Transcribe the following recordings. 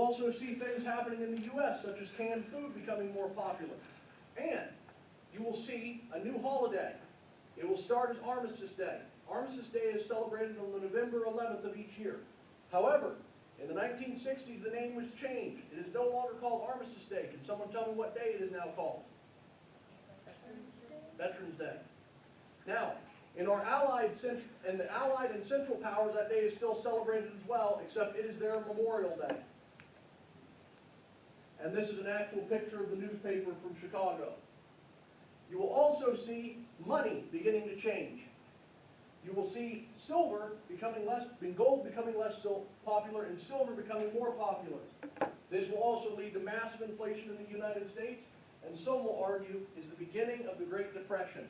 also see things happening in the U.S., such as canned food becoming more popular. And you will see a new holiday. It will start as Armistice Day. Armistice Day is celebrated on November 11th of each year. However, in the 1960s, the name was changed. It is no longer called Armistice Day. Can someone tell me what day it is now called? Veterans Day. Now, in our Allied and Central powers, that day is still celebrated as well, except it is their Memorial Day. And this is an actual picture of the newspaper from Chicago. You will also see money beginning to change. You will see silver becoming less, gold becoming less popular, and silver becoming more popular. This will also lead to massive inflation in the United States, and some will argue is the beginning of the Great Depression.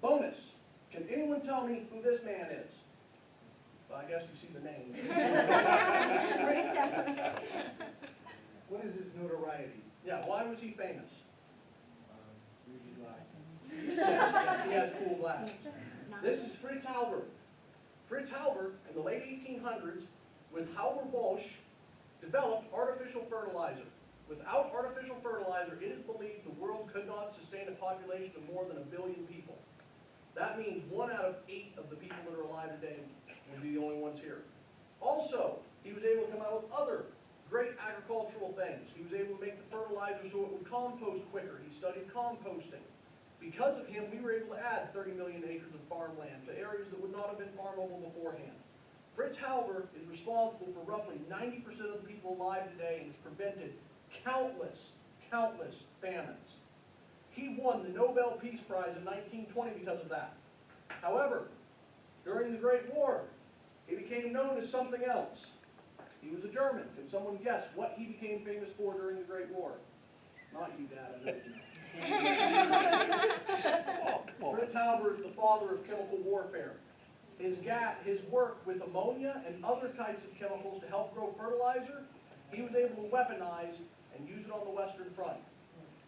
Bonus. Can anyone tell me who this man is? Well, I guess you see the name. What is his notoriety? Yeah, why was he famous? Usually glasses. Yes, he has cool glasses. This is Fritz Halber. Fritz Halber, in the late 1800s, with Halber Bosch, developed artificial fertilizer. Without artificial fertilizer, it is believed the world could not sustain a population of more than 1 billion people. That means 1 out of 8 of the people that are alive today will be the only ones here. Also, he was able to come out with other great agricultural things. He was able to make the fertilizer so it would compost quicker. He studied composting. Because of him, we were able to add 30 million acres of farmland to areas that would not have been farmable beforehand. Fritz Halber is responsible for roughly 90% of the people alive today and has prevented countless famines. He won the Nobel Peace Prize in 1920 because of that. However, during the Great War, he became known as something else. He was a German. Can someone guess what he became famous for during the Great War? Not you, Dad, I know you know. Fritz Halber is the father of chemical warfare. His work with ammonia and other types of chemicals to help grow fertilizer, he was able to weaponize and use it on the Western Front.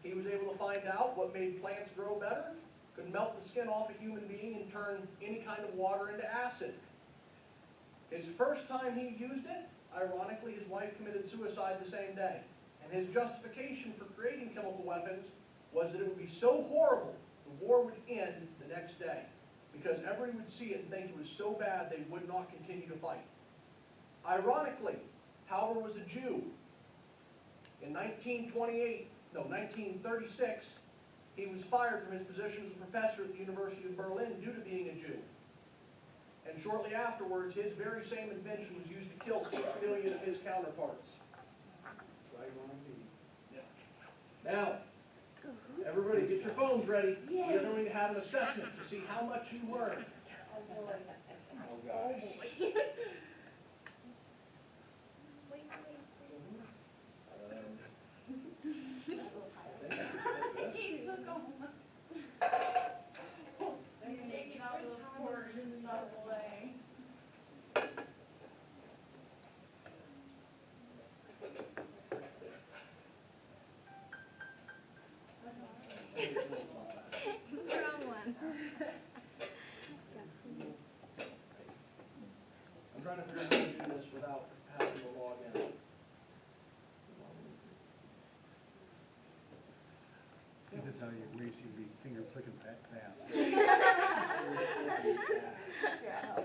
He was able to find out what made plants grow better, could melt the skin off a human being and turn any kind of water into acid. His first time he used it, ironically, his wife committed suicide the same day. And his justification for creating chemical weapons was that it would be so horrible, the war would end the next day. Because everyone would see it and think it was so bad they would not continue to fight. Ironically, Halber was a Jew. In 1936, he was fired from his position as a professor at the University of Berlin due to being a Jew. And shortly afterwards, his very same invention was used to kill 6 million of his counterparts. Right on me. Now, everybody get your phones ready. Yes. We are going to have an assessment to see how much you learned. Oh boy. Oh gosh. He's so cold. They're taking out those quarters and stuff away. Wrong one. I'm trying to figure out how to do this without having to log in. This is how you grease, you'd be finger clicking fast. Yeah.